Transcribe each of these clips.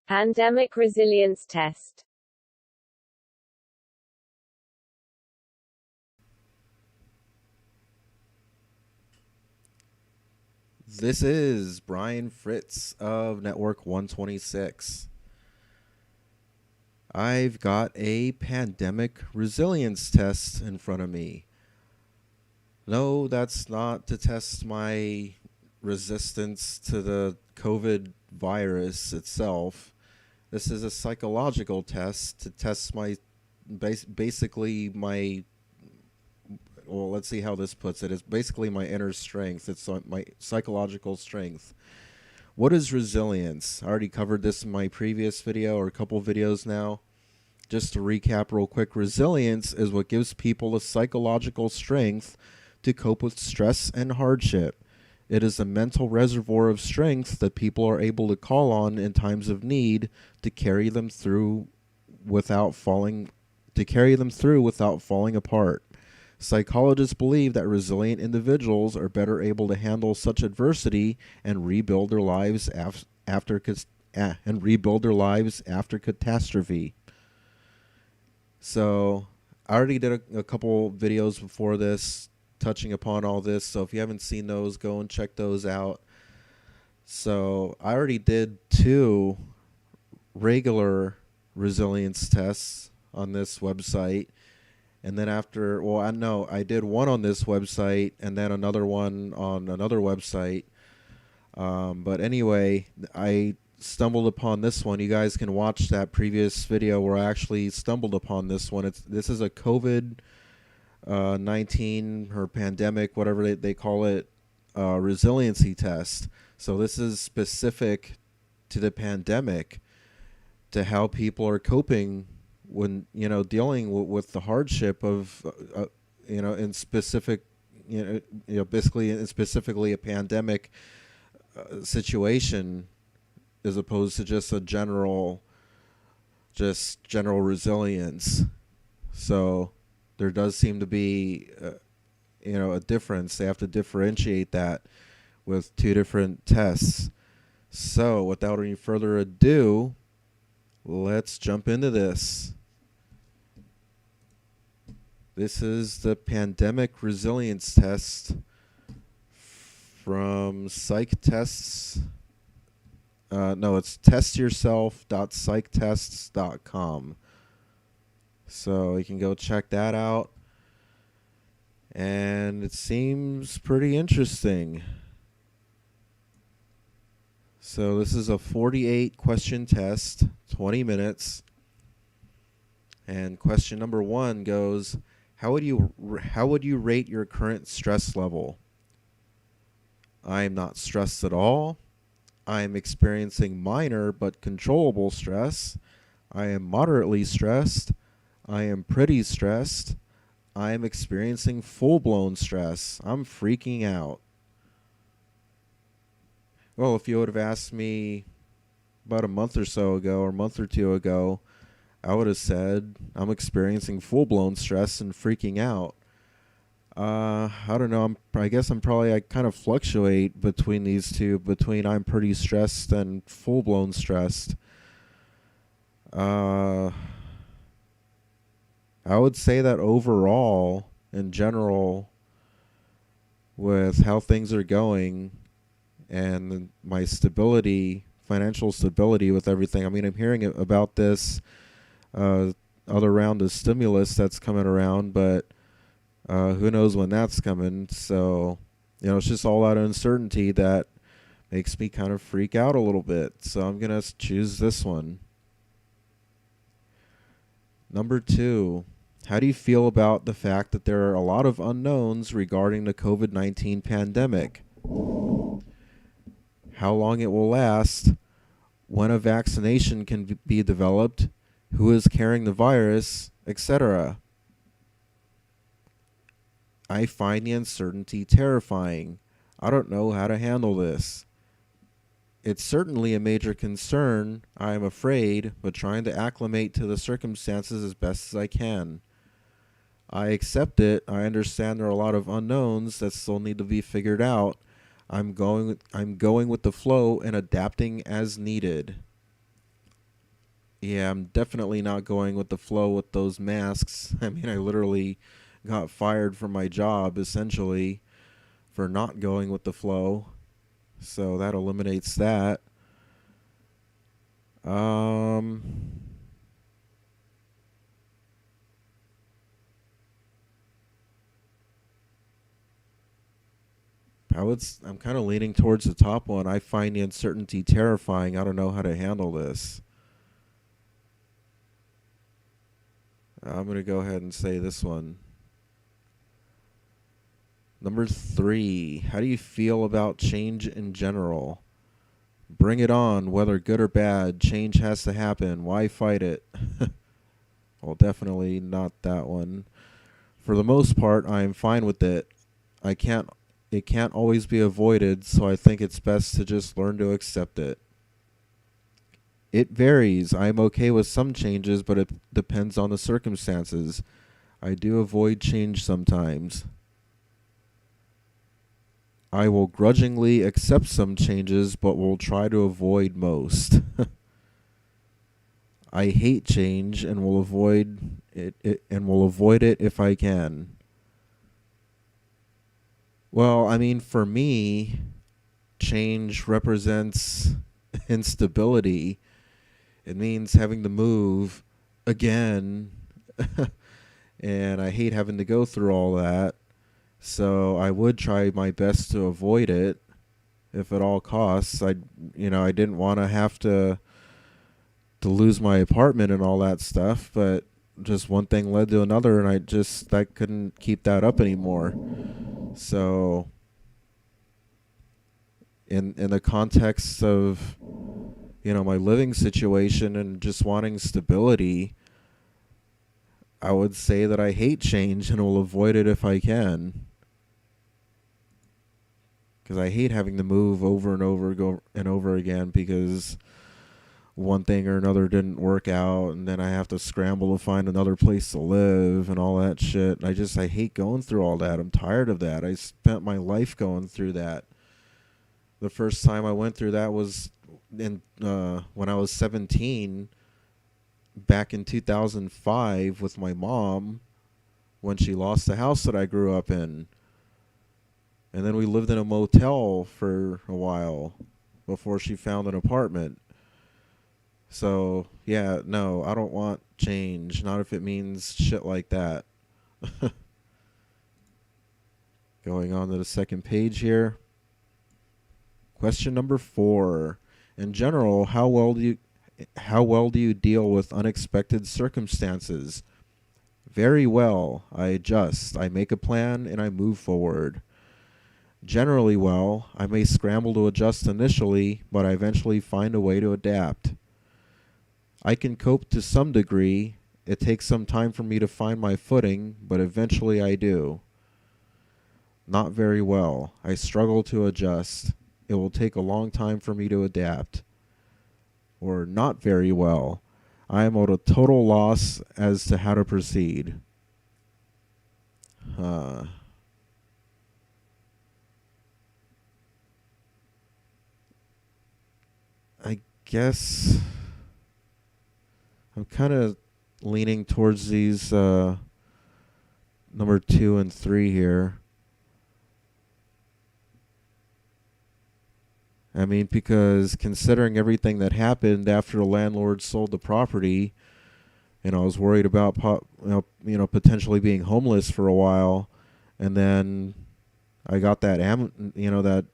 Pandemic resilience test. This is Brian Fritz of Network 126. I've got a pandemic resilience test in front of me. No, that's not to test my resistance to the COVID virus itself. This is a psychological test to test my basically my well, let's see how this puts it. It's basically my inner strength. It's my psychological strength. What is resilience? I already covered this in my previous video or a couple videos now. Just to recap real quick, resilience is what gives people a psychological strength to cope with stress and hardship. It is a mental reservoir of strength that people are able to call on in times of need to carry them through without falling apart. Psychologists believe that resilient individuals are better able to handle such adversity and rebuild their lives after catastrophe. So, I already did a couple videos before this touching upon all this. So, if you haven't seen those, go and check those out. So, I already did 2 regular resilience tests on this website. And then I did one on this website and then another one on another website. But anyway, I stumbled upon this one. You guys can watch that previous video where I actually stumbled upon this one. This is a COVID 19 or pandemic, whatever they call it, resiliency test. So this is specific to the pandemic, to how people are coping when dealing with the hardship of in specific basically in specifically a pandemic situation, as opposed to just a general resilience. So there does seem to be a difference. They have to differentiate that with 2 different tests. So without any further ado, let's jump into this. This is the pandemic resilience test from Psych Tests. No, it's testyourself.psychtests.com. So you can go check that out. And it seems pretty interesting. So this is a 48 question test, 20 minutes. And question number 1 goes, how would you rate your current stress level? I am not stressed at all. I am experiencing minor but controllable stress. I am moderately stressed. I am pretty stressed. I am experiencing full-blown stress. I'm freaking out. Well, if you would have asked me about a month or so ago or a month or 2 ago, I would have said I'm experiencing full-blown stress and freaking out. I don't know. I guess I kind of fluctuate between these two, between I'm pretty stressed and full-blown stressed. I would say that overall, in general, with how things are going and my stability, financial stability with everything. I mean, I'm hearing about this other round of stimulus that's coming around, but who knows when that's coming. So, it's just all that uncertainty that makes me kind of freak out a little bit. So I'm going to choose this one. Number 2, how do you feel about the fact that there are a lot of unknowns regarding the COVID-19 pandemic? How long it will last, when a vaccination can be developed, who is carrying the virus, etc. I find the uncertainty terrifying. I don't know how to handle this. It's certainly a major concern, I am afraid, but trying to acclimate to the circumstances as best as I can. I accept it. I understand there are a lot of unknowns that still need to be figured out. I'm going with the flow and adapting as needed. Yeah, I'm definitely not going with the flow with those masks. I mean, I literally got fired from my job essentially for not going with the flow. So that eliminates that. Um I'm kind of leaning towards the top one. I find the uncertainty terrifying. I don't know how to handle this. I'm going to go ahead and say this one. Number 3, how do you feel about change in general? Bring it on, whether good or bad. Change has to happen. Why fight it? Well, definitely not that one. For the most part, I am fine with it. I can't it can't always be avoided, so I think it's best to just learn to accept it. It varies. I am okay with some changes, but it depends on the circumstances. I do avoid change sometimes. I will grudgingly accept some changes, but will try to avoid most. I hate change and will avoid it if I can. Well, I mean, for me, change represents instability. It means having to move again, and I hate having to go through all that. So I would try my best to avoid it if at all costs. I didn't want to have to lose my apartment and all that stuff, but just one thing led to another, and I couldn't keep that up anymore. So in the context of my living situation and just wanting stability, I would say that I hate change and will avoid it if I can. Because I hate having to move over and over again because one thing or another didn't work out, and then I have to scramble to find another place to live and all that shit. And I hate going through all that. I'm tired of that. I spent my life going through that. The first time I went through that was when I was 17, back in 2005 with my mom when she lost the house that I grew up in. And then we lived in a motel for a while before she found an apartment. So, yeah, no, I don't want change. Not if it means shit like that. Going on to the second page here. Question number 4. In general, how well do you deal with unexpected circumstances? Very well. I adjust. I make a plan and I move forward. Generally well. I may scramble to adjust initially, but I eventually find a way to adapt. I can cope to some degree. It takes some time for me to find my footing, but eventually I do. Not very well. I struggle to adjust. It will take a long time for me to adapt. Or not very well. I am at a total loss as to how to proceed. I guess I'm kind of leaning towards these number 2 and 3 here. I mean, because considering everything that happened after the landlord sold the property, and I was worried about potentially being homeless for a while, and then I got that that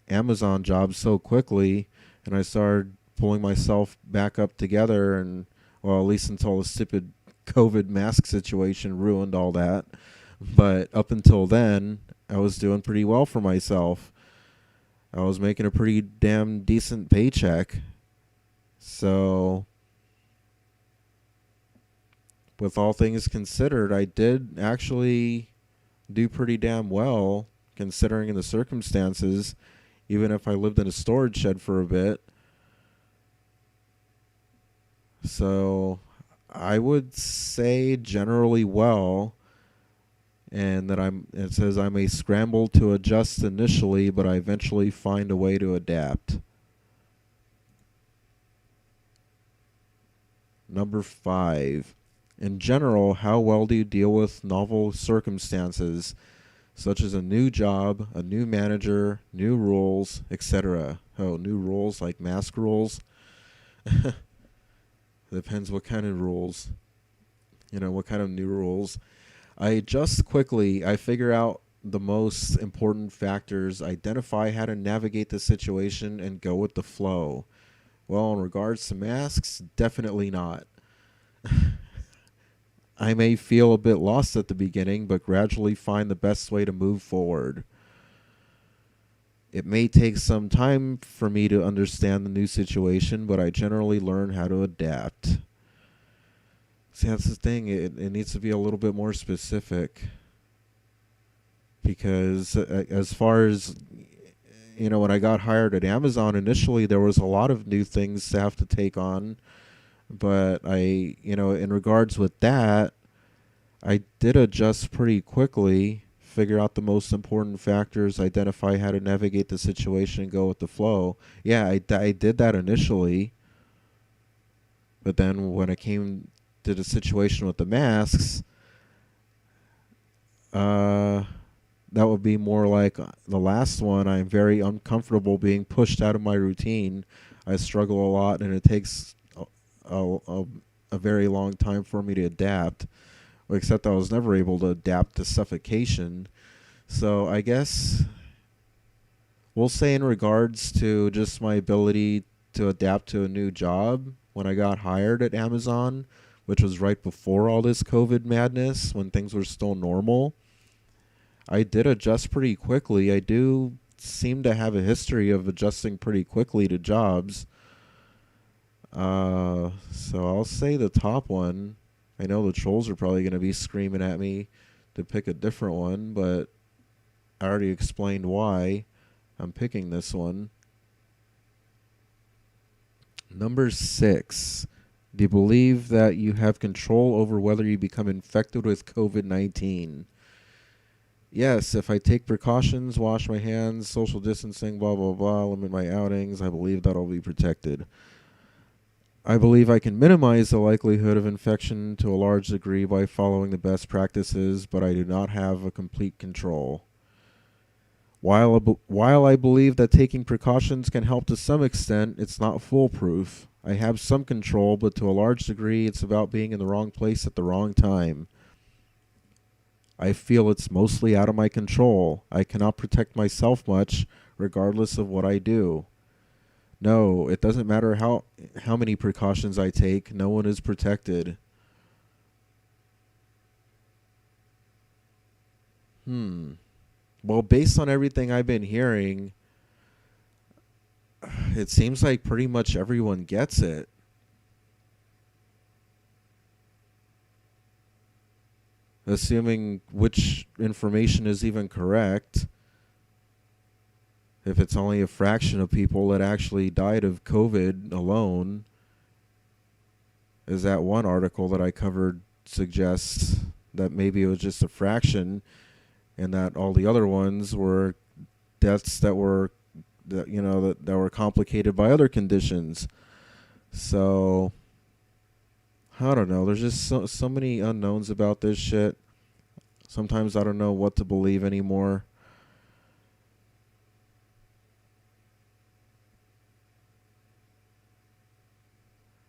Amazon job so quickly, and I started pulling myself back up together, and well, at least until the stupid COVID mask situation ruined all that. But up until then, I was doing pretty well for myself. I was making a pretty damn decent paycheck. So, with all things considered, I did actually do pretty damn well considering the circumstances, even if I lived in a storage shed for a bit. So, I would say generally well. And that it says I may scramble to adjust initially, but I eventually find a way to adapt. Number 5. In general, how well do you deal with novel circumstances, such as a new job, a new manager, new rules, etc.? Oh, new rules like mask rules? Depends what kind of rules. What kind of new rules. I adjust quickly. I figure out the most important factors, identify how to navigate the situation, and go with the flow. Well, in regards to masks, definitely not. I may feel a bit lost at the beginning, but gradually find the best way to move forward. It may take some time for me to understand the new situation, but I generally learn how to adapt. See, that's the thing. It needs to be a little bit more specific. Because as far as, when I got hired at Amazon initially, there was a lot of new things to have to take on. But in regards with that, I did adjust pretty quickly, figure out the most important factors, identify how to navigate the situation, and go with the flow. Yeah, I did that initially. But then when it came to the situation with the masks, that would be more like the last one. I'm very uncomfortable being pushed out of my routine. I struggle a lot, and it takes a very long time for me to adapt. Except I was never able to adapt to suffocation. So I guess we'll say in regards to just my ability to adapt to a new job, when I got hired at Amazon, which was right before all this COVID madness, when things were still normal, I did adjust pretty quickly. I do seem to have a history of adjusting pretty quickly to jobs. So I'll say the top one. I know the trolls are probably going to be screaming at me to pick a different one, but I already explained why I'm picking this one. Number 6. Do you believe that you have control over whether you become infected with COVID-19? Yes, if I take precautions, wash my hands, social distancing, blah, blah, blah, limit my outings, I believe that I'll be protected. I believe I can minimize the likelihood of infection to a large degree by following the best practices, but I do not have a complete control. While I believe that taking precautions can help to some extent, it's not foolproof. I have some control, but to a large degree, it's about being in the wrong place at the wrong time. I feel it's mostly out of my control. I cannot protect myself much, regardless of what I do. No, it doesn't matter how many precautions I take. No one is protected. Well, based on everything I've been hearing, it seems like pretty much everyone gets it. Assuming which information is even correct. If it's only a fraction of people that actually died of COVID alone, as that one article that I covered suggests that maybe it was just a fraction, and that all the other ones were deaths that were complicated by other conditions. So I don't know. There's just so many unknowns about this shit. Sometimes I don't know what to believe anymore.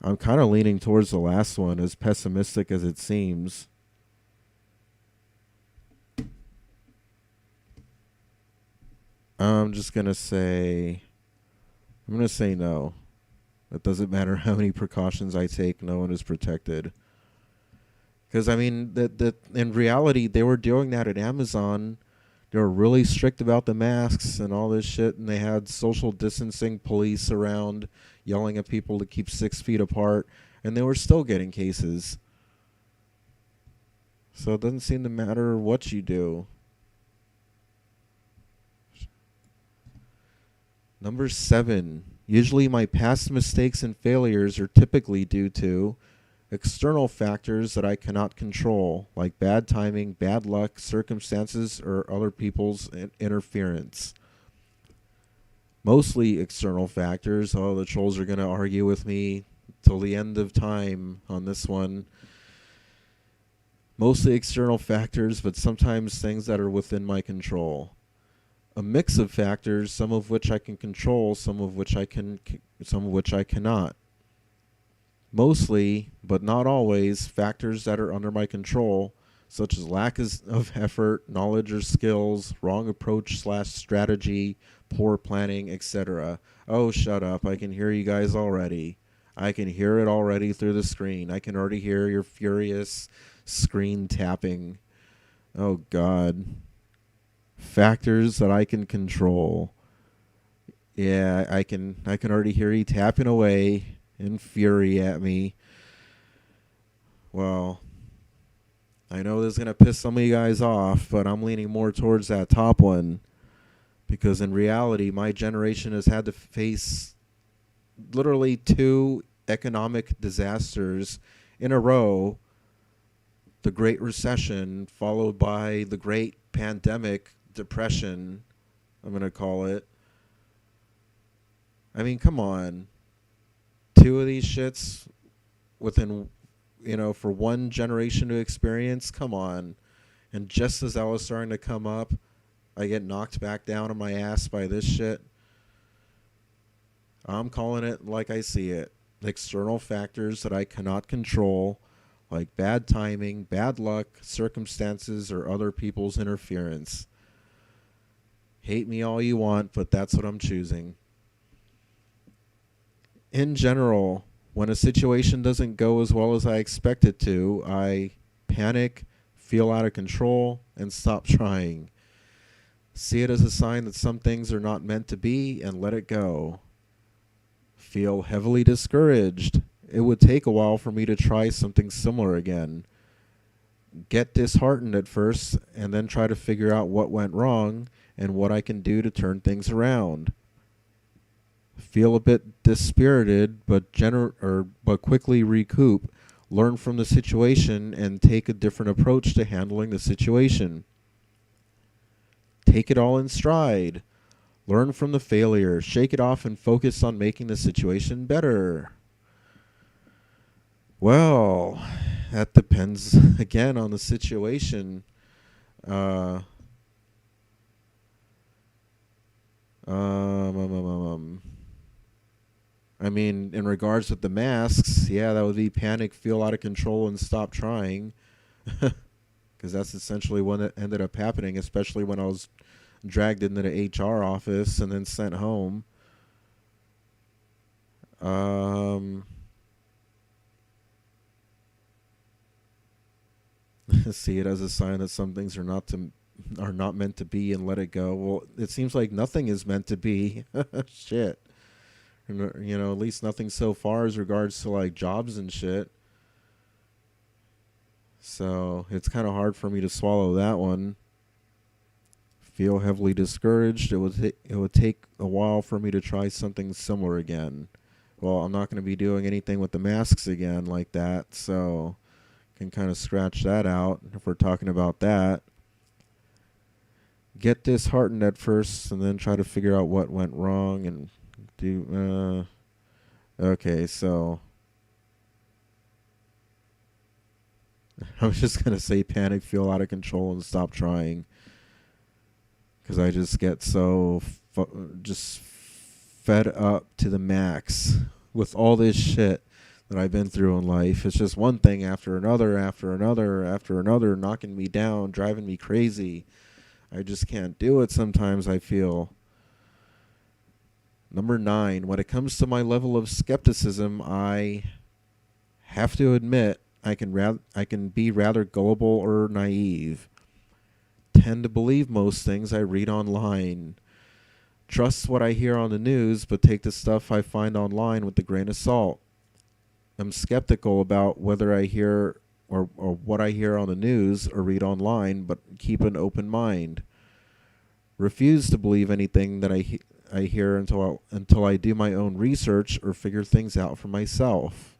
I'm kind of leaning towards the last one, as pessimistic as it seems. I'm going to say no. It doesn't matter how many precautions I take, no one is protected. Because, I mean, in reality, they were doing that at Amazon. They were really strict about the masks and all this shit, and they had social distancing police around yelling at people to keep 6 feet apart, and they were still getting cases. So it doesn't seem to matter what you do. Number 7. Usually my past mistakes and failures are typically due to external factors that I cannot control, like bad timing, bad luck, circumstances, or other people's interference. Mostly external factors. Oh, the trolls are going to argue with me till the end of time on this one. Mostly external factors, but sometimes things that are within my control. A mix of factors, some of which I can control, some of which I cannot. Mostly, but not always, factors that are under my control, such as lack of effort, knowledge or skills, wrong approach/strategy, poor planning, etc. Oh, shut up. I can hear you guys already. I can hear it already through the screen. I can already hear your furious screen tapping. Oh, God. Factors that I can control. Yeah, I can already hear you tapping away in fury at me. Well, I know this is going to piss some of you guys off, but I'm leaning more towards that top one. Because in reality, my generation has had to face literally 2 economic disasters in a row. The Great Recession, followed by the Great Pandemic, Depression, I'm going to call it. I mean, come on. 2 of these shits within, for one generation to experience? Come on. And just as I was starting to come up, I get knocked back down on my ass by this shit. I'm calling it like I see it. External factors that I cannot control, like bad timing, bad luck, circumstances, or other people's interference. Hate me all you want, but that's what I'm choosing. In general, when a situation doesn't go as well as I expect it to, I panic, feel out of control, and stop trying. See it as a sign that some things are not meant to be and let it go. Feel heavily discouraged. It would take a while for me to try something similar again. Get disheartened at first and then try to figure out what went wrong and what I can do to turn things around. Feel a bit dispirited, but quickly recoup, learn from the situation, and take a different approach to handling the situation. Take it all in stride. Learn from the failure, shake it off, and focus on making the situation better. Well, that depends, again, on the situation. I mean, in regards with the masks, yeah, that would be panic, feel out of control, and stop trying. Because that's essentially what ended up happening, especially when I was dragged into the HR office and then sent home. See it as a sign that some things are not meant to be and let it go. Well, it seems like nothing is meant to be. Shit. At least nothing so far as regards to like jobs and shit. So it's kind of hard for me to swallow that one. Feel heavily discouraged. It would take a while for me to try something similar again. Well, I'm not going to be doing anything with the masks again like that, so can kind of scratch that out if we're talking about that. Get disheartened at first and then try to figure out what went wrong and do okay, so I was just going to say panic, feel out of control, and stop trying. Because I just get so just fed up to the max with all this shit that I've been through in life. It's just one thing after another, after another, after another, knocking me down, driving me crazy. I just can't do it sometimes, I feel. Number 9, when it comes to my level of skepticism, I have to admit I can be rather gullible or naive. Tend to believe most things I read online. Trust what I hear on the news, but take the stuff I find online with a grain of salt. I'm skeptical about whether I hear or what I hear on the news or read online, but keep an open mind. Refuse to believe anything that I hear until I do my own research or figure things out for myself.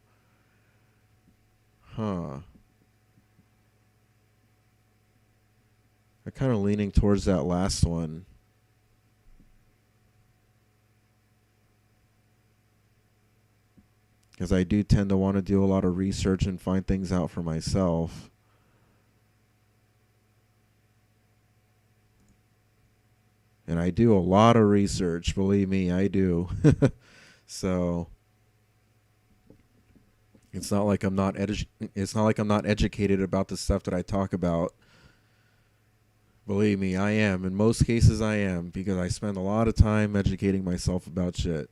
I'm kind of leaning towards that last one. because I do tend to want to do a lot of research and find things out for myself. And I do a lot of research, believe me, I do. So it's not like I'm not educated about the stuff that I talk about. Believe me, I am. In most cases I am, because I spend a lot of time educating myself about shit.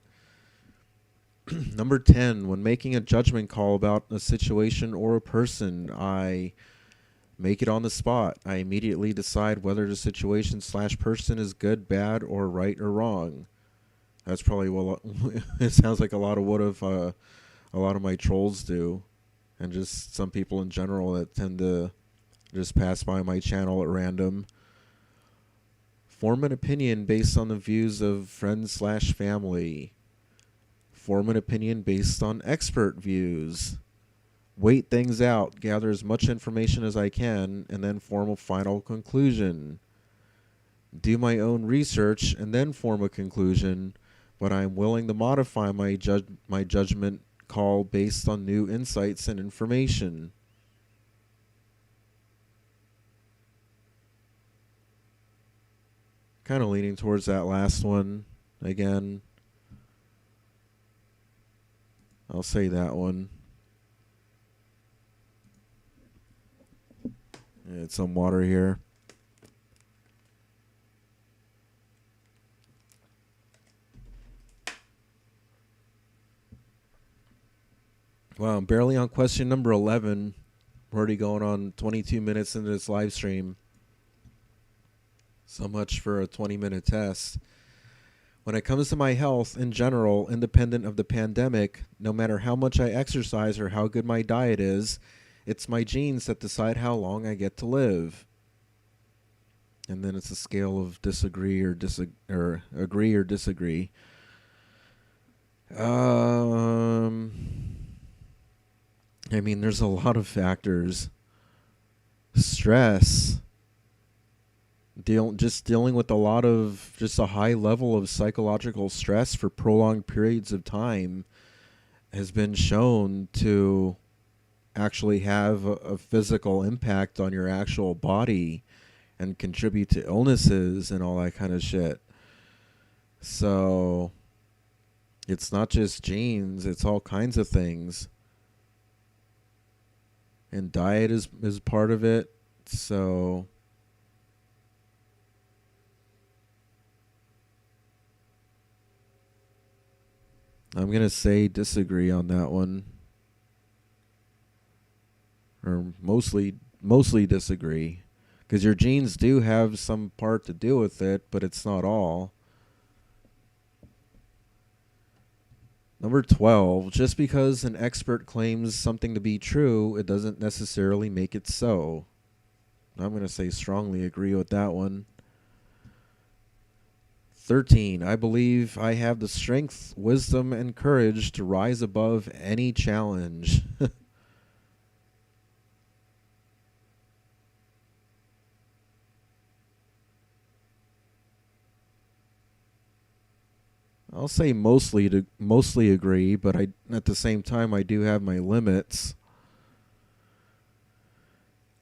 Number 10, when making a judgment call about a situation or a person, I make it on the spot. I immediately decide whether the situation / person is good, bad, or right or wrong. That's probably what it sounds like a lot of a lot of my trolls do, and just some people in general that tend to just pass by my channel at random. Form an opinion based on the views of friends / family. Form an opinion based on expert views. Wait things out, gather as much information as I can, and then form a final conclusion. Do my own research and then form a conclusion, but I am willing to modify my judgment call based on new insights and information. Kind of leaning towards that last one again. I'll say that one. Get some water here. Wow, I'm barely on question number 11. We're already going on 22 minutes into this live stream. So much for a 20-minute test. When it comes to my health in general, independent of the pandemic, no matter how much I exercise or how good my diet is, it's my genes that decide how long I get to live. And then it's a scale of agree or disagree. I mean, there's a lot of factors. Stress. Dealing with just a high level of psychological stress for prolonged periods of time has been shown to actually have a physical impact on your actual body and contribute to illnesses and all that kind of shit. So it's not just genes, it's all kinds of things. And diet is part of it. So I'm going to say disagree on that one. Or mostly disagree. Because your genes do have some part to do with it, but it's not all. Number 12, just because an expert claims something to be true, it doesn't necessarily make it so. I'm going to say strongly agree with that one. 13, I believe I have the strength, wisdom, and courage to rise above any challenge. I'll say mostly agree, but at the same time I do have my limits.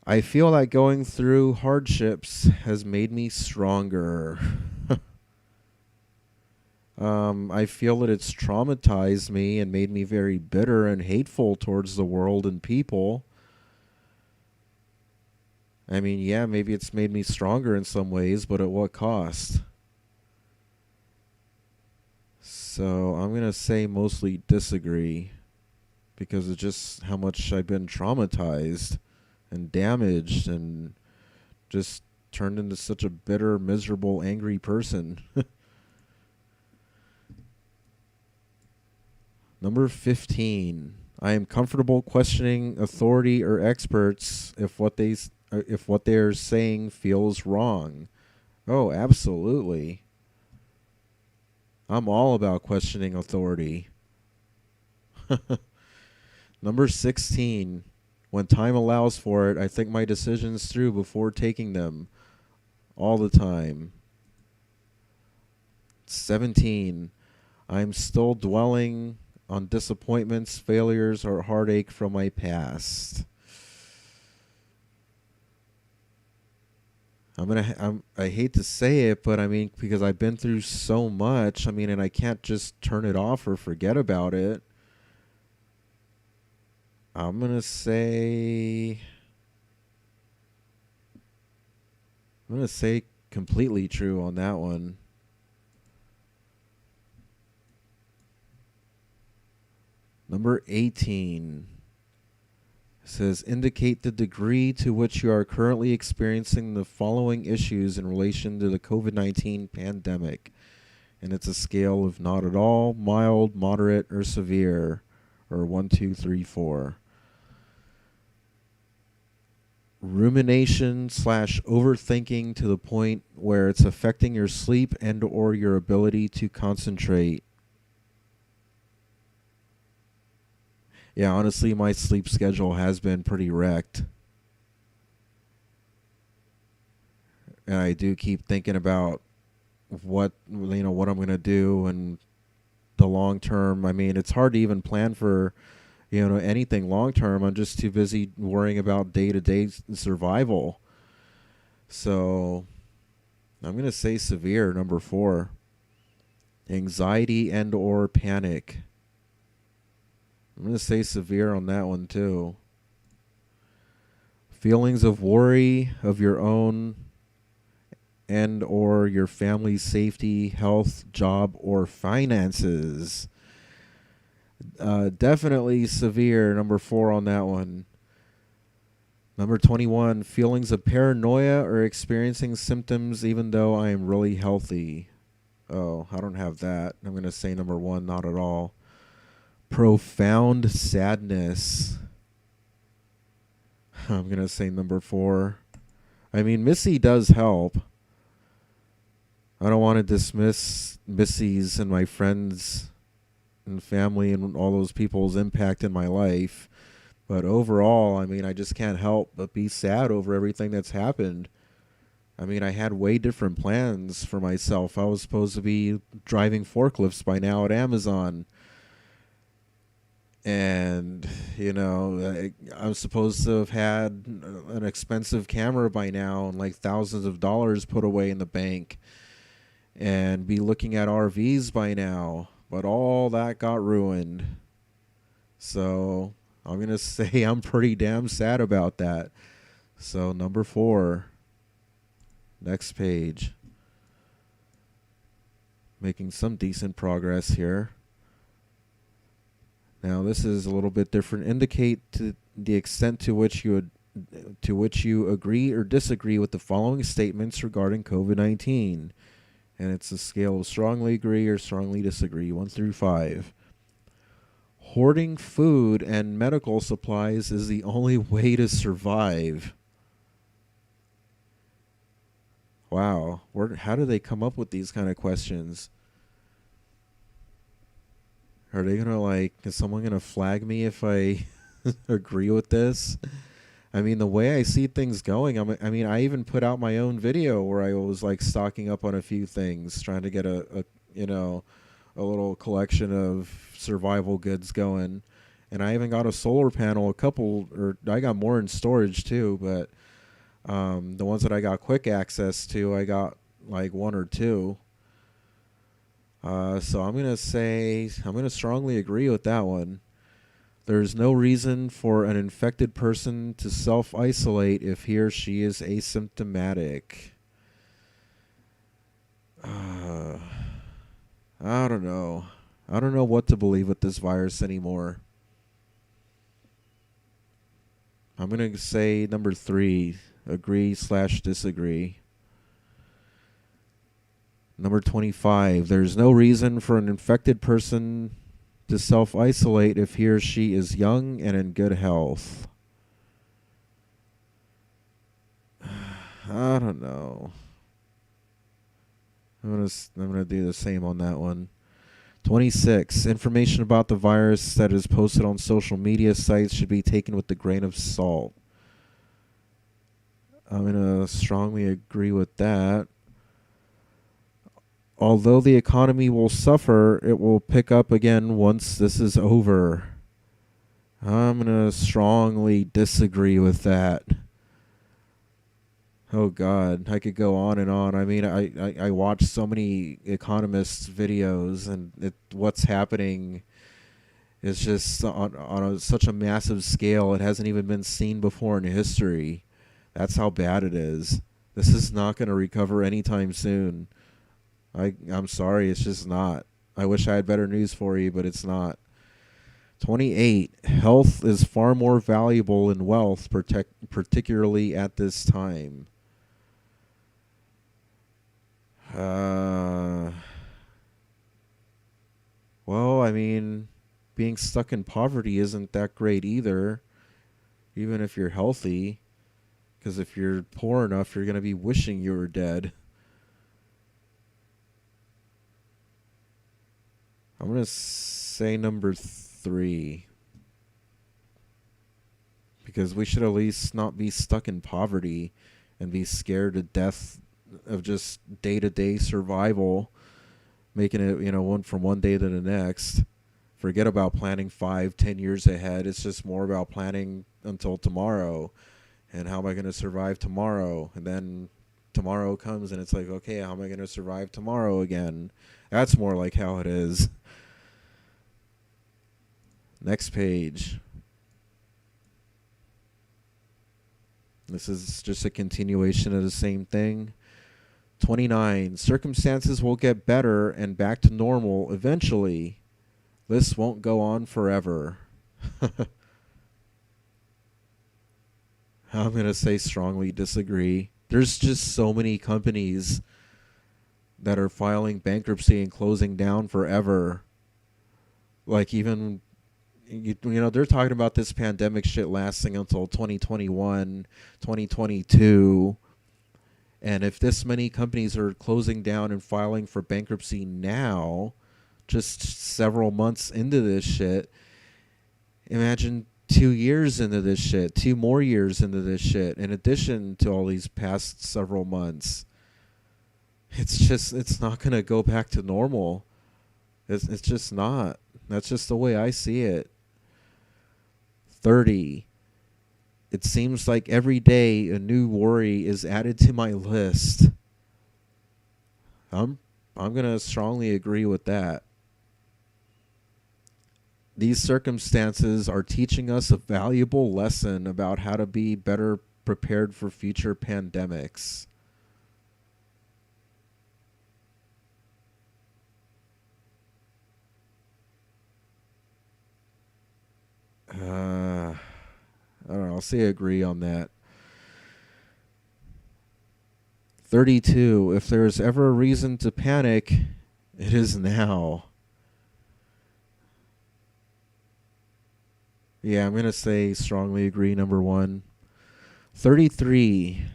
I feel that going through hardships has made me stronger. I feel that it's traumatized me and made me very bitter and hateful towards the world and people. I mean, yeah, maybe it's made me stronger in some ways, but at what cost? So I'm going to say mostly disagree, because of just how much I've been traumatized and damaged and just turned into such a bitter, miserable, angry person. Number 15. I am comfortable questioning authority or experts if what they're saying feels wrong. Oh, absolutely. I'm all about questioning authority. Number 16. When time allows for it, I think my decisions through before taking them. All the time. 17. I'm still dwelling on disappointments, failures, or heartache from my past. I hate to say it, but I mean, because I've been through so much, I mean, and I can't just turn it off or forget about it. I'm going to say completely true on that one. Number 18 says, indicate the degree to which you are currently experiencing the following issues in relation to the COVID-19 pandemic. And it's a scale of not at all, mild, moderate, or severe, or 1, 2, 3, 4. Rumination / overthinking to the point where it's affecting your sleep and or your ability to concentrate. Yeah, honestly, my sleep schedule has been pretty wrecked. And I do keep thinking about what I'm going to do and the long term. I mean, it's hard to even plan for anything long term. I'm just too busy worrying about day-to-day survival. So I'm going to say severe, number 4. Anxiety and or panic. I'm going to say severe on that one too. Feelings of worry of your own and or your family's safety, health, job, or finances. Definitely severe, number 4 on that one. Number 21, feelings of paranoia or experiencing symptoms even though I am really healthy. Oh, I don't have that. I'm going to say number 1, not at all. Profound sadness. I'm going to say number 4. I mean, Missy does help. I don't want to dismiss Missy's and my friends and family and all those people's impact in my life. But overall, I mean, I just can't help but be sad over everything that's happened. I mean, I had way different plans for myself. I was supposed to be driving forklifts by now at Amazon. And, I was supposed to have had an expensive camera by now and like thousands of dollars put away in the bank and be looking at RVs by now. But all that got ruined. So I'm going to say I'm pretty damn sad about that. So number 4. Next page. Making some decent progress here. Now this is a little bit different. Indicate to the extent to which you agree or disagree with the following statements regarding COVID-19. And it's a scale of strongly agree or strongly disagree, 1 through 5. Hoarding food and medical supplies is the only way to survive. Wow. How do they come up with these kind of questions? Are they going to is someone going to flag me if I agree with this? I mean, the way I see things going, I even put out my own video where I was stocking up on a few things, trying to get a little collection of survival goods going. And I even got a solar panel, I got more in storage too, but the ones that I got quick access to, I got 1 or 2. So I'm going to strongly agree with that one. There's no reason for an infected person to self-isolate if he or she is asymptomatic. I don't know. I don't know what to believe with this virus anymore. I'm going to say number 3, agree / disagree. Number 25, there's no reason for an infected person to self-isolate if he or she is young and in good health. I don't know. I'm gonna do the same on that one. 26, information about the virus that is posted on social media sites should be taken with a grain of salt. I'm gonna strongly agree with that. Although the economy will suffer, it will pick up again once this is over. I'm going to strongly disagree with that. Oh God, I could go on and on. I mean, I watch so many economists' videos, and what's happening is just on such a massive scale. It hasn't even been seen before in history. That's how bad it is. This is not going to recover anytime soon. I'm sorry, it's just not. I wish I had better news for you, but it's not. 28. Health is far more valuable than wealth, particularly at this time. Well, I mean, being stuck in poverty isn't that great either, even if you're healthy. Because if you're poor enough, you're going to be wishing you were dead. I'm going to say number 3. Because we should at least not be stuck in poverty and be scared to death of just day-to-day survival, making it, from one day to the next. Forget about planning 5-10 years ahead. It's just more about planning until tomorrow. And how am I going to survive tomorrow? And then tomorrow comes and it's like, okay, how am I going to survive tomorrow again? That's more like how it is. Next page. This is just a continuation of the same thing. 29. Circumstances will get better and back to normal eventually. This won't go on forever. I'm going to say strongly disagree. There's just so many companies that are filing bankruptcy and closing down forever. Like even, they're talking about this pandemic shit lasting until 2021, 2022. And if this many companies are closing down and filing for bankruptcy now, just several months into this shit, imagine 2 years into this shit, 2 more years into this shit, in addition to all these past several months. It's not going to go back to normal. It's just not. That's just the way I see it. 30. It seems like every day a new worry is added to my list. I'm going to strongly agree with that. These circumstances are teaching us a valuable lesson about how to be better prepared for future pandemics. I don't know. I'll say agree on that. 32. If there's ever a reason to panic, it is now. Yeah, I'm going to say strongly agree, number 1. 33.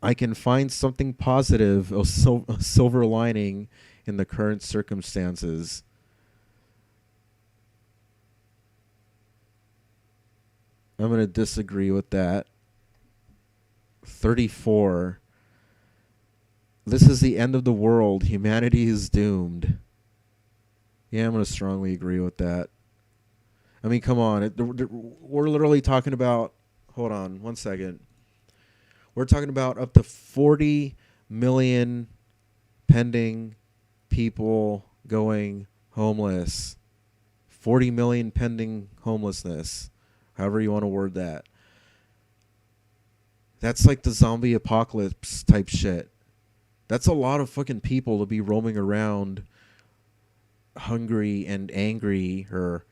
I can find something positive, a silver lining in the current circumstances. I'm going to disagree with that. 34. This is the end of the world. Humanity is doomed. Yeah, I'm going to strongly agree with that. I mean, come on. We're literally talking about... Hold on, 1 second. We're talking about up to 40 million pending people going homeless. 40 million pending homelessness. However you want to word that. That's like the zombie apocalypse type shit. That's a lot of fucking people to be roaming around hungry and angry or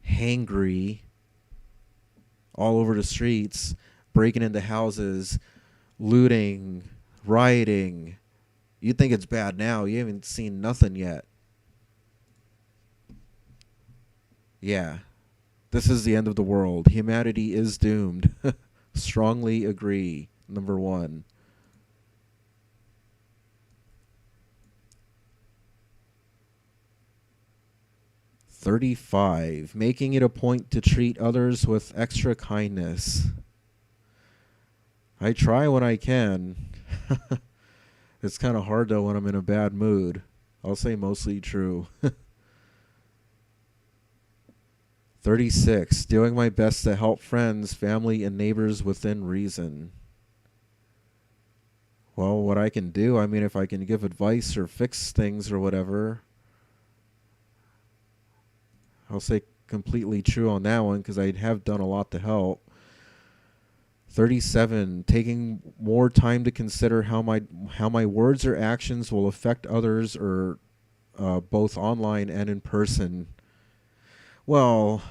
hangry all over the streets, breaking into houses, looting, rioting. You think it's bad now. You haven't seen nothing yet. Yeah. This is the end of the world. Humanity is doomed. Strongly agree. Number 1. 35. Making it a point to treat others with extra kindness. I try when I can. It's kind of hard though when I'm in a bad mood. I'll say mostly true. 36. Doing my best to help friends, family, and neighbors within reason. Well, what I can do, I mean, if I can give advice or fix things or whatever, I'll say completely true on that one because I have done a lot to help. 37. Taking more time to consider how my words or actions will affect others or both online and in person. Well,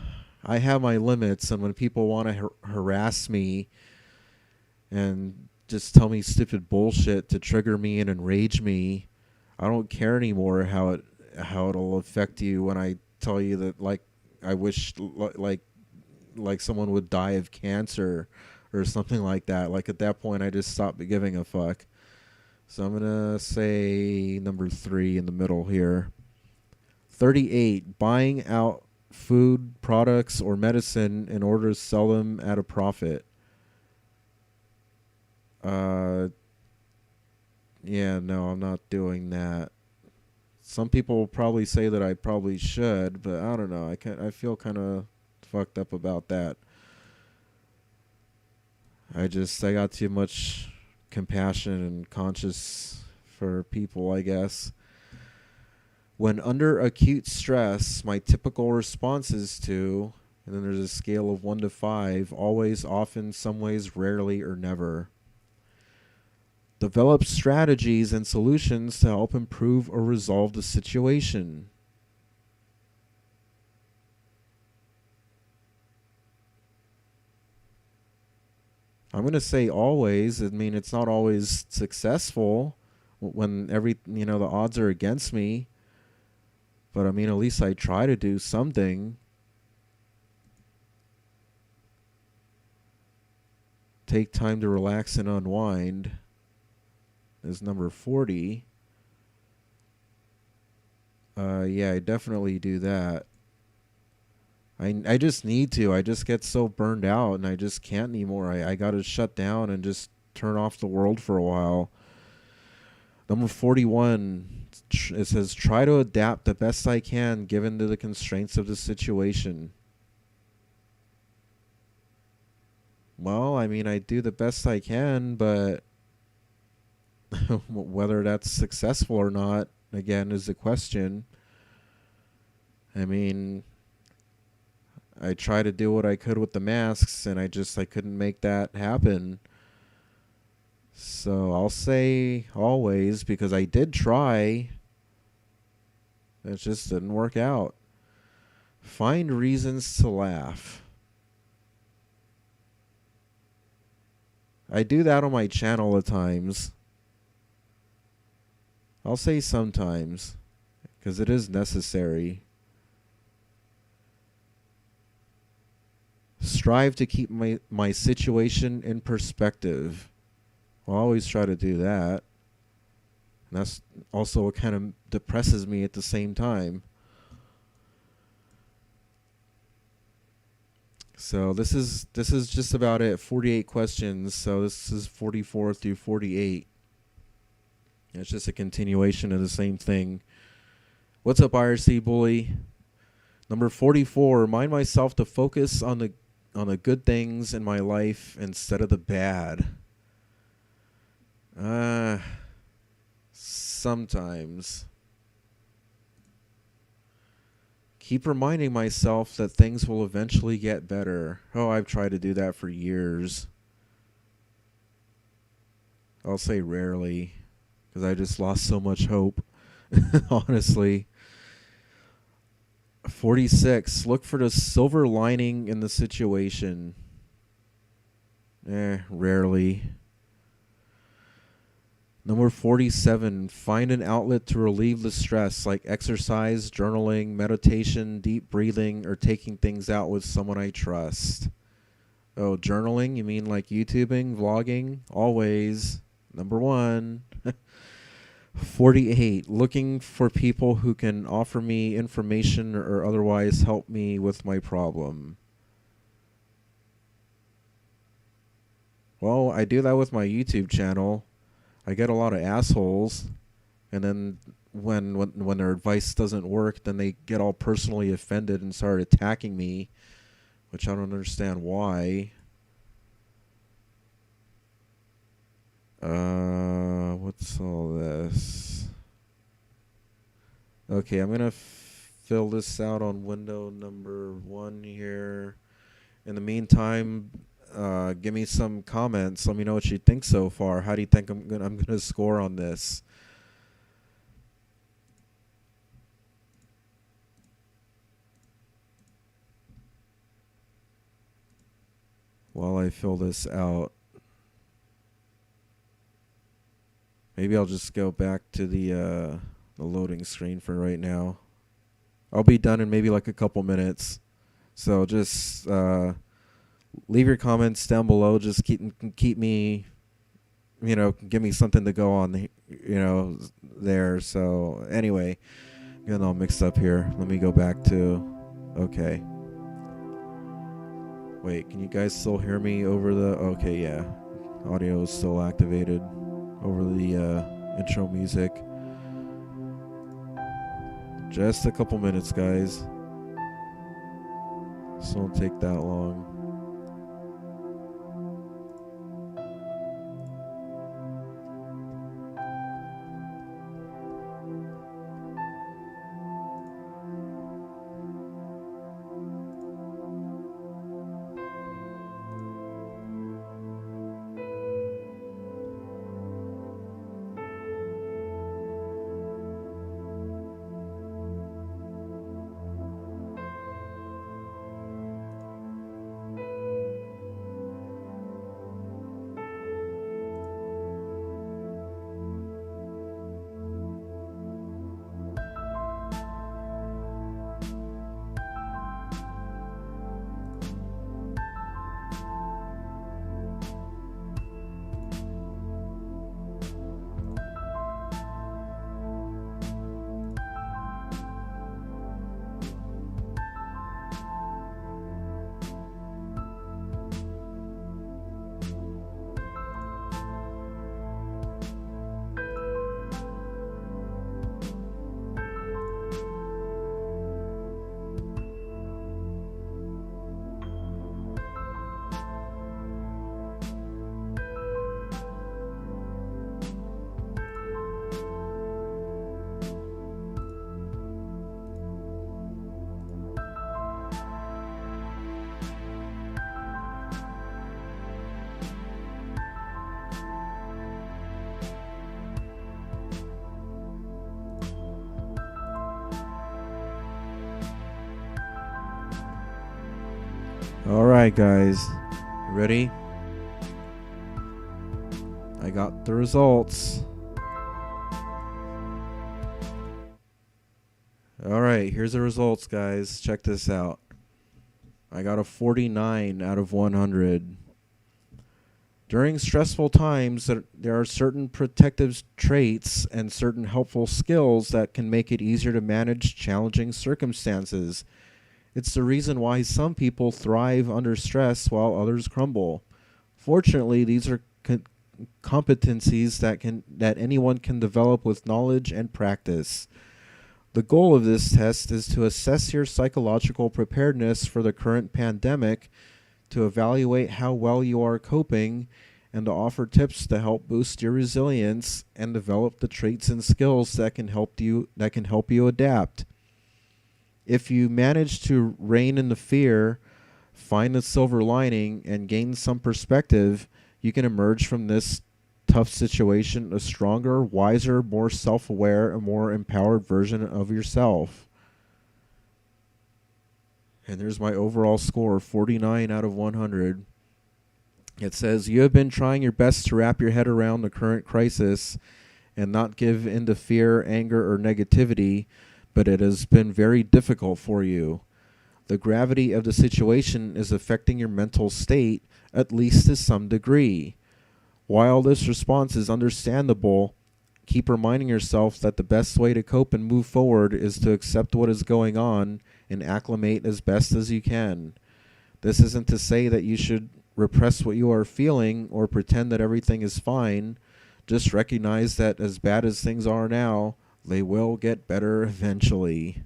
I have my limits, and when people want to harass me and just tell me stupid bullshit to trigger me and enrage me, I don't care anymore how it'll affect you when I tell you that like I wish like someone would die of cancer or something like that. Like at that point I just stopped giving a fuck. So I'm going to say number 3 in the middle here. 38. Buying out food, products, or medicine in order to sell them at a profit. Yeah, no, I'm not doing that. Some people will probably say that I probably should, but I don't know. I feel kind of fucked up about that. I got too much compassion and conscious for people, I guess. When under acute stress, my typical response is to, and then there's a scale of 1 to 5, always, often, some ways, rarely, or never. Develop strategies and solutions to help improve or resolve the situation. I'm going to say always. I mean, it's not always successful when the odds are against me. But I mean, at least I try to do something. Take time to relax and unwind is number 40. Yeah, I definitely do that. I just need to. I just get so burned out and I just can't anymore. I got to shut down and just turn off the world for a while. Number 41, it says, try to adapt the best I can given to the constraints of the situation. Well, I mean, I do the best I can, but whether that's successful or not, again, is the question. I mean, I tried to do what I could with the masks, and I couldn't make that happen. So I'll say always, because I did try. It just didn't work out. Find reasons to laugh. I do that on my channel at times. I'll say sometimes, because it is necessary. Strive to keep my situation in perspective. Well, I always try to do that. And that's also what kind of depresses me at the same time. So this is just about it. 48 questions. So this is 44 through 48. It's just a continuation of the same thing. What's up, IRC bully? Number 44. Remind myself to focus on the good things in my life instead of the bad. Sometimes. Keep reminding myself that things will eventually get better. Oh, I've tried to do that for years. I'll say rarely, because I just lost so much hope, honestly. 46. Look for the silver lining in the situation. Rarely. Number 47, find an outlet to relieve the stress, like exercise, journaling, meditation, deep breathing, or taking things out with someone I trust. Oh, journaling? You mean like YouTubing, vlogging? Always. Number 1. 48, looking for people who can offer me information or otherwise help me with my problem. Well, I do that with my YouTube channel. I get a lot of assholes, and then when their advice doesn't work, then they get all personally offended and start attacking me, which I don't understand why. What's all this? Okay, I'm gonna fill this out on window number 1 here. In the meantime, give me some comments. Let me know what you think so far. How do you think I'm gonna score on this? While I fill this out, maybe I'll just go back to the loading screen for right now. I'll be done in maybe like a couple minutes. So just leave your comments down below. Just keep me, give me something to go on, there. So anyway, getting all mixed up here. Let me go back to, okay. Wait, can you guys still hear me over the, okay, yeah. Audio is still activated over the intro music. Just a couple minutes, guys. This won't take that long. Alright, guys. Ready? I got the results. Alright, here's the results, guys. Check this out. I got a 49 out of 100. During stressful times, there are certain protective traits and certain helpful skills that can make it easier to manage challenging circumstances. It's the reason why some people thrive under stress while others crumble. Fortunately, these are competencies that anyone can develop with knowledge and practice. The goal of this test is to assess your psychological preparedness for the current pandemic, to evaluate how well you are coping, and to offer tips to help boost your resilience and develop the traits and skills that can help you adapt. If you manage to rein in the fear, find the silver lining, and gain some perspective, you can emerge from this tough situation a stronger, wiser, more self-aware, and more empowered version of yourself. And there's my overall score, 49 out of 100. It says, you have been trying your best to wrap your head around the current crisis and not give in to fear, anger, or negativity, but it has been very difficult for you. The gravity of the situation is affecting your mental state, at least to some degree. While this response is understandable, keep reminding yourself that the best way to cope and move forward is to accept what is going on and acclimate as best as you can. This isn't to say that you should repress what you are feeling or pretend that everything is fine. Just recognize that as bad as things are now, They will get better eventually.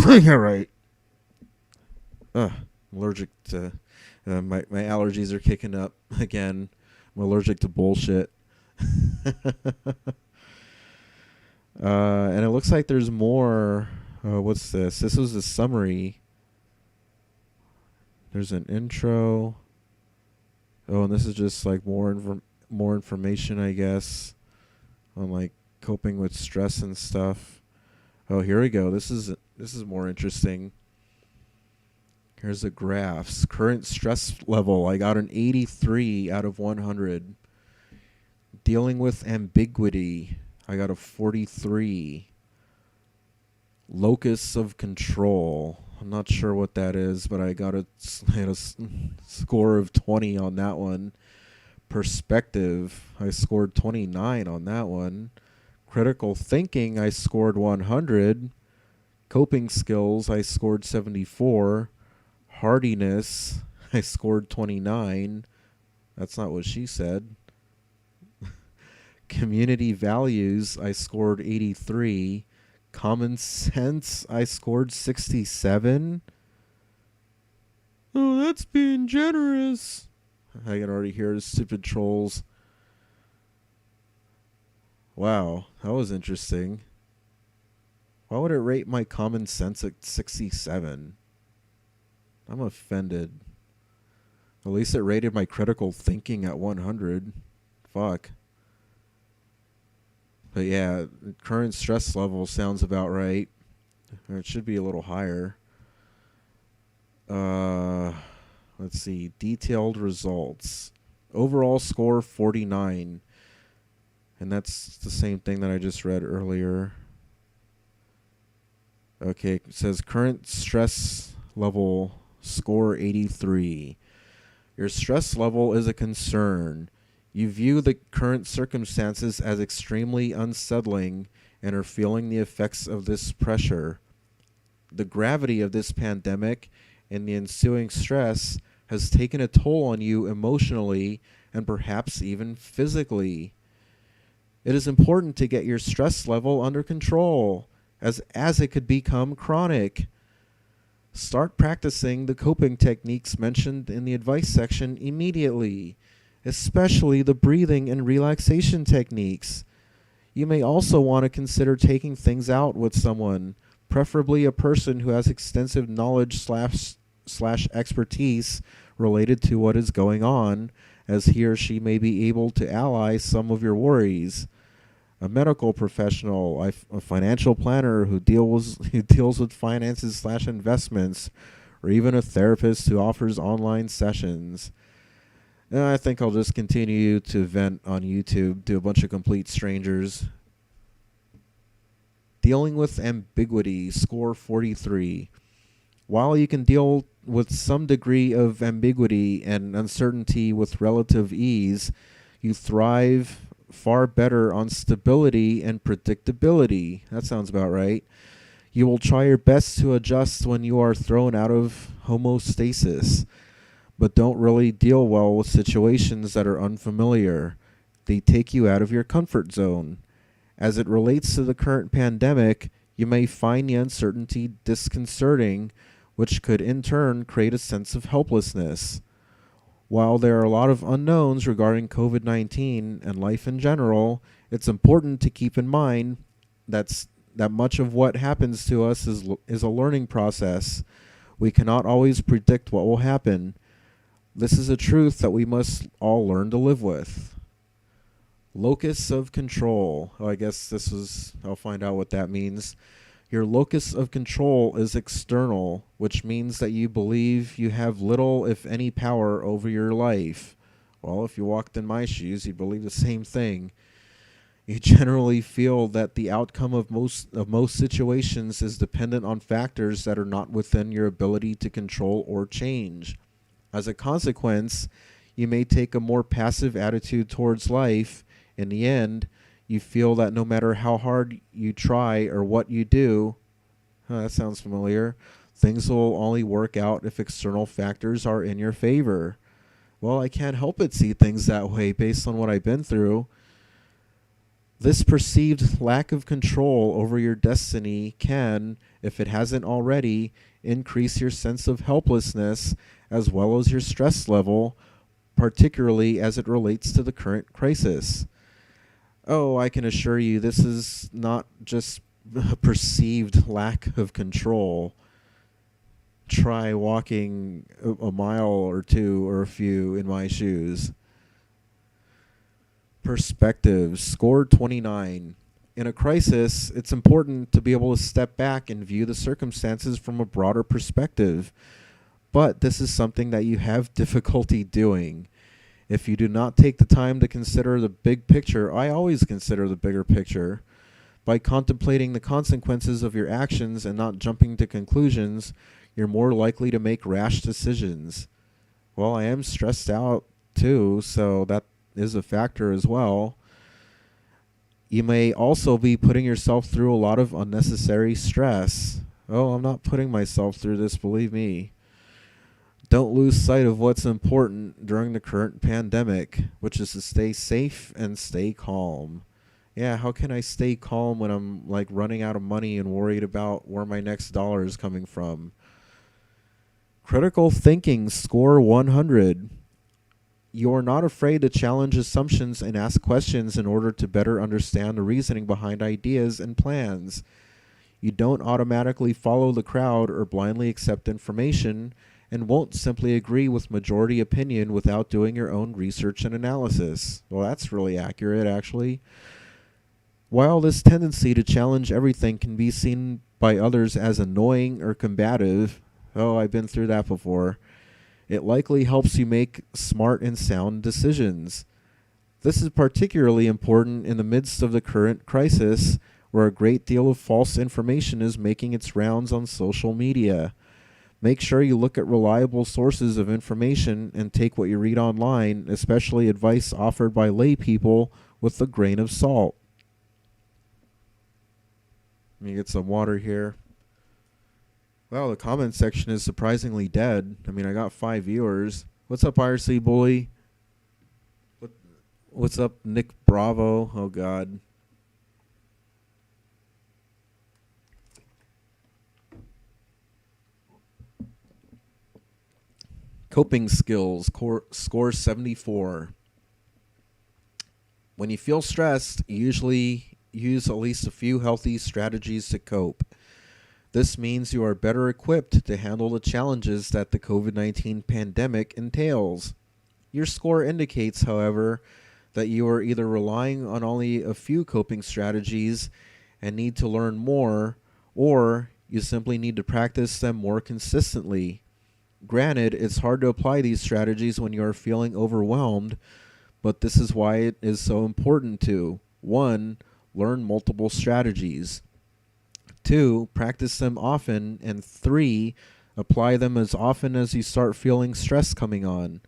Yeah, right. I'm allergic to... my allergies are kicking up again. I'm allergic to bullshit. And it looks like there's more. What's this? This was a summary. There's an intro. Oh, and this is just like more information, I guess, on like coping with stress and stuff. Oh, here we go. This is more interesting. Here's the graphs. Current stress level. I got an 83 out of 100. Dealing with ambiguity. I got a 43. Locus of Control. I'm not sure what that is, but I had a score of 20 on that one. Perspective, I scored 29 on that one. Critical thinking, I scored 100. Coping skills, I scored 74. Hardiness, I scored 29. That's not what she said. Community values, I scored 83. Common sense, I scored 67. Oh, that's being generous. I can already hear the stupid trolls. Wow, that was interesting. Why would it rate my common sense at 67? I'm offended. At least it rated my critical thinking at 100. Fuck. But yeah, current stress level sounds about right. Or it should be a little higher. Let's see. Detailed results. Overall score 49. And that's the same thing that I just read earlier. Okay, it says current stress level score 83. Your stress level is a concern. You view the current circumstances as extremely unsettling and are feeling the effects of this pressure. The gravity of this pandemic and the ensuing stress has taken a toll on you emotionally and perhaps even physically. It is important to get your stress level under control, as it could become chronic. Start practicing the coping techniques mentioned in the advice section immediately, especially the breathing and relaxation techniques. You may also want to consider taking things out with someone, preferably a person who has extensive knowledge slash expertise related to what is going on, as he or she may be able to allay some of your worries. A medical professional, a financial planner who deals with finances slash investments, or even a therapist who offers online sessions. And I think I'll just continue to vent on YouTube to a bunch of complete strangers. Dealing with ambiguity, score 43. While you can deal with some degree of ambiguity and uncertainty with relative ease, you thrive far better on stability and predictability. That sounds about right. You will try your best to adjust when you are thrown out of homeostasis, but don't really deal well with situations that are unfamiliar. They take you out of your comfort zone. As it relates to the current pandemic, you may find the uncertainty disconcerting, which could in turn create a sense of helplessness. While there are a lot of unknowns regarding COVID-19 and life in general, it's important to keep in mind that much of what happens to us is a learning process. We cannot always predict what will happen. This is a truth that we must all learn to live with. Locus of Control. Oh, I guess I'll find out what that means. Your locus of control is external, which means that you believe you have little, if any, power over your life. Well, if you walked in my shoes, you'd believe the same thing. You generally feel that the outcome of most situations is dependent on factors that are not within your ability to control or change. As a consequence, you may take a more passive attitude towards life. In the end, you feel that no matter how hard you try or what you do, that sounds familiar, things will only work out if external factors are in your favor. Well, I can't help but see things that way based on what I've been through. This perceived lack of control over your destiny can, if it hasn't already, increase your sense of helplessness as well as your stress level, particularly as it relates to the current crisis. Oh, I can assure you this is not just a perceived lack of control. Try walking a mile or two or a few in my shoes. Perspective, score 29. In a crisis, it's important to be able to step back and view the circumstances from a broader perspective. But this is something that you have difficulty doing. If you do not take the time to consider the big picture, I always consider the bigger picture. By contemplating the consequences of your actions and not jumping to conclusions, you're more likely to make rash decisions. Well, I am stressed out too, so that is a factor as well. You may also be putting yourself through a lot of unnecessary stress. Oh, I'm not putting myself through this, believe me. Don't lose sight of what's important during the current pandemic, which is to stay safe and stay calm. Yeah, how can I stay calm when I'm like running out of money and worried about where my next dollar is coming from? Critical thinking, score 100. You are not afraid to challenge assumptions and ask questions in order to better understand the reasoning behind ideas and plans. You don't automatically follow the crowd or blindly accept information, and won't simply agree with majority opinion without doing your own research and analysis. Well, that's really accurate, actually. While this tendency to challenge everything can be seen by others as annoying or combative, oh, I've been through that before, it likely helps you make smart and sound decisions. This is particularly important in the midst of the current crisis, where a great deal of false information is making its rounds on social media. Make sure you look at reliable sources of information and take what you read online, especially advice offered by lay people, with a grain of salt. Let me get some water here. Wow, the comment section is surprisingly dead. I mean, I got 5 viewers. What's up, IRC Bully? What's up, Nick Bravo? Oh, God. Coping skills, score 74. When you feel stressed, you usually use at least a few healthy strategies to cope. This means you are better equipped to handle the challenges that the COVID-19 pandemic entails. Your score indicates, however, that you are either relying on only a few coping strategies and need to learn more, or you simply need to practice them more consistently. Granted, it's hard to apply these strategies when you are feeling overwhelmed, but this is why it is so important to 1. Learn multiple strategies. 2. Practice them often. And 3. Apply them as often as you start feeling stress coming on.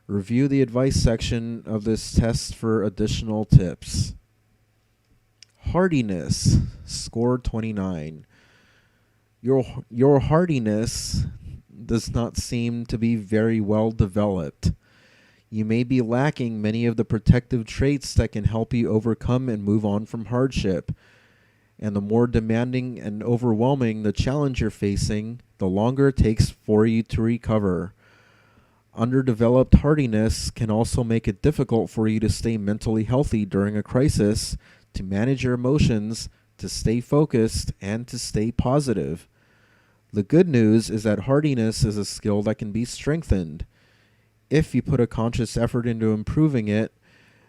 Review the advice section of this test for additional tips. Hardiness, score 29. Your hardiness does not seem to be very well developed. You may be lacking many of the protective traits that can help you overcome and move on from hardship. And the more demanding and overwhelming the challenge you're facing, the longer it takes for you to recover. Underdeveloped hardiness can also make it difficult for you to stay mentally healthy during a crisis, to manage your emotions, to stay focused, and to stay positive. The good news is that hardiness is a skill that can be strengthened. If you put a conscious effort into improving it,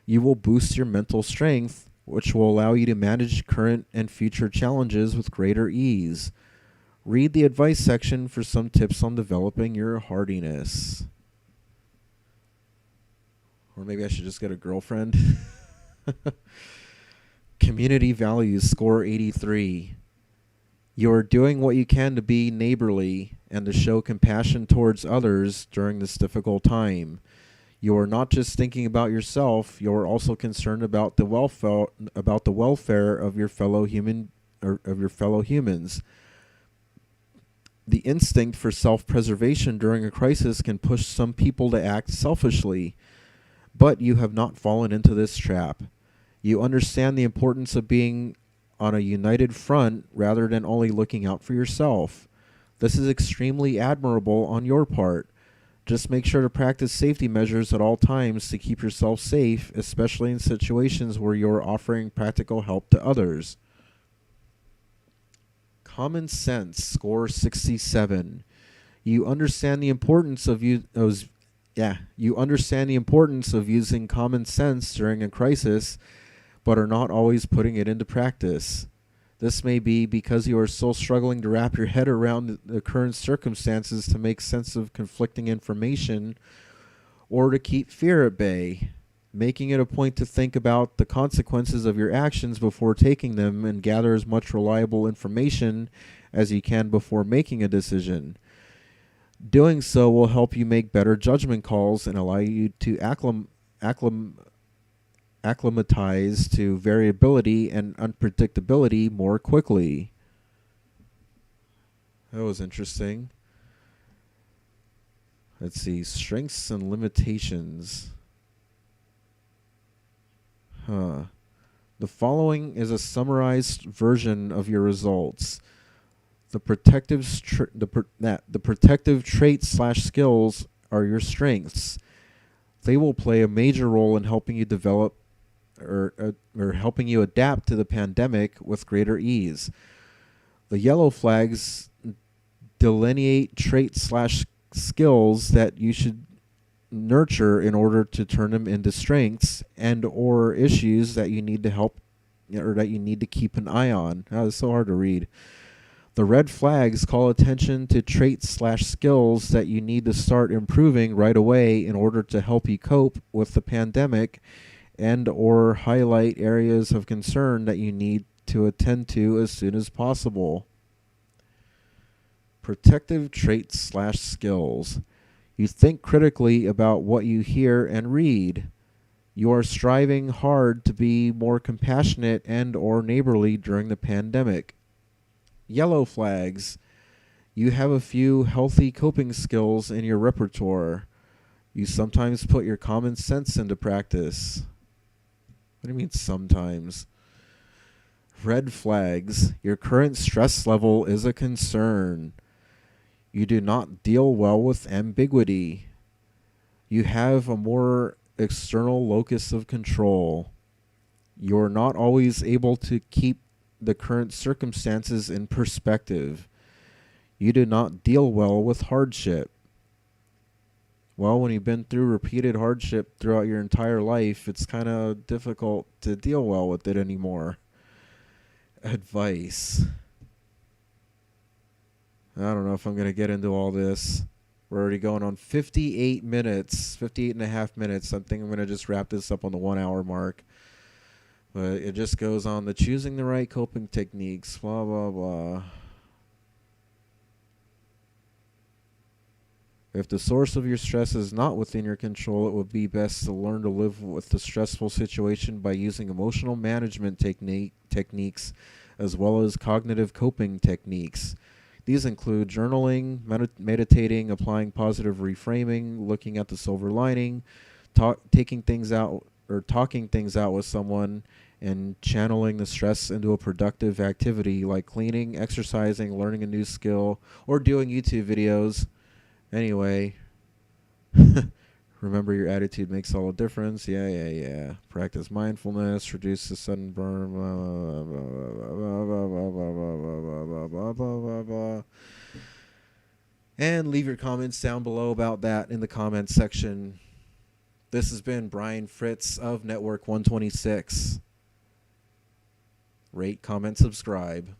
you will boost your mental strength, which will allow you to manage current and future challenges with greater ease. Read the advice section for some tips on developing your hardiness. Or maybe I should just get a girlfriend. Community values, score 83. You are doing what you can to be neighborly and to show compassion towards others during this difficult time. You are not just thinking about yourself, you are also concerned about the welfare of your fellow humans. The instinct for self-preservation during a crisis can push some people to act selfishly, but you have not fallen into this trap. You understand the importance of being on a united front rather than only looking out for yourself. This is extremely admirable on your part. Just make sure to practice safety measures at all times to keep yourself safe, especially in situations where you're offering practical help to others. Common Sense, score 67. You understand the importance of you understand the importance of using common sense during a crisis, but are not always putting it into practice. This may be because you are still struggling to wrap your head around the current circumstances to make sense of conflicting information or to keep fear at bay. Making it a point to think about the consequences of your actions before taking them and gather as much reliable information as you can before making a decision. Doing so will help you make better judgment calls and allow you to acclimatize to variability and unpredictability more quickly. That was interesting. Let's see, strengths and limitations. The following is a summarized version of your results. The protective traits/skills are your strengths. They will play a major role in helping you develop or helping you adapt to the pandemic with greater ease. The yellow flags delineate traits/skills that you should nurture in order to turn them into strengths and or issues that you need to help or that you need to keep an eye on. Oh, it's so hard to read. The red flags call attention to traits/skills that you need to start improving right away in order to help you cope with the pandemic and or highlight areas of concern that you need to attend to as soon as possible. Protective traits/skills. You think critically about what you hear and read. You are striving hard to be more compassionate and or neighborly during the pandemic. Yellow flags. You have a few healthy coping skills in your repertoire. You sometimes put your common sense into practice. What do you mean sometimes? Red flags. Your current stress level is a concern. You do not deal well with ambiguity. You have a more external locus of control. You are not always able to keep the current circumstances in perspective. You do not deal well with hardship. Well, when you've been through repeated hardship throughout your entire life, it's kind of difficult to deal well with it anymore. Advice. I don't know if I'm going to get into all this. We're already going on 58 minutes, 58 and a half minutes. I think I'm going to just wrap this up on the 1 hour mark. But it just goes on the choosing the right coping techniques, blah, blah, blah. If the source of your stress is not within your control, it would be best to learn to live with the stressful situation by using emotional management techniques as well as cognitive coping techniques. These include journaling, meditating, applying positive reframing, looking at the silver lining, talking things out with someone, and channeling the stress into a productive activity like cleaning, exercising, learning a new skill, or doing YouTube videos. Anyway, remember your attitude makes all the difference. Yeah. Practice mindfulness, reduce the sudden burn, and leave your comments down below about that in the comments section. This has been Brian Fritz of Network 126. Rate, comment, subscribe.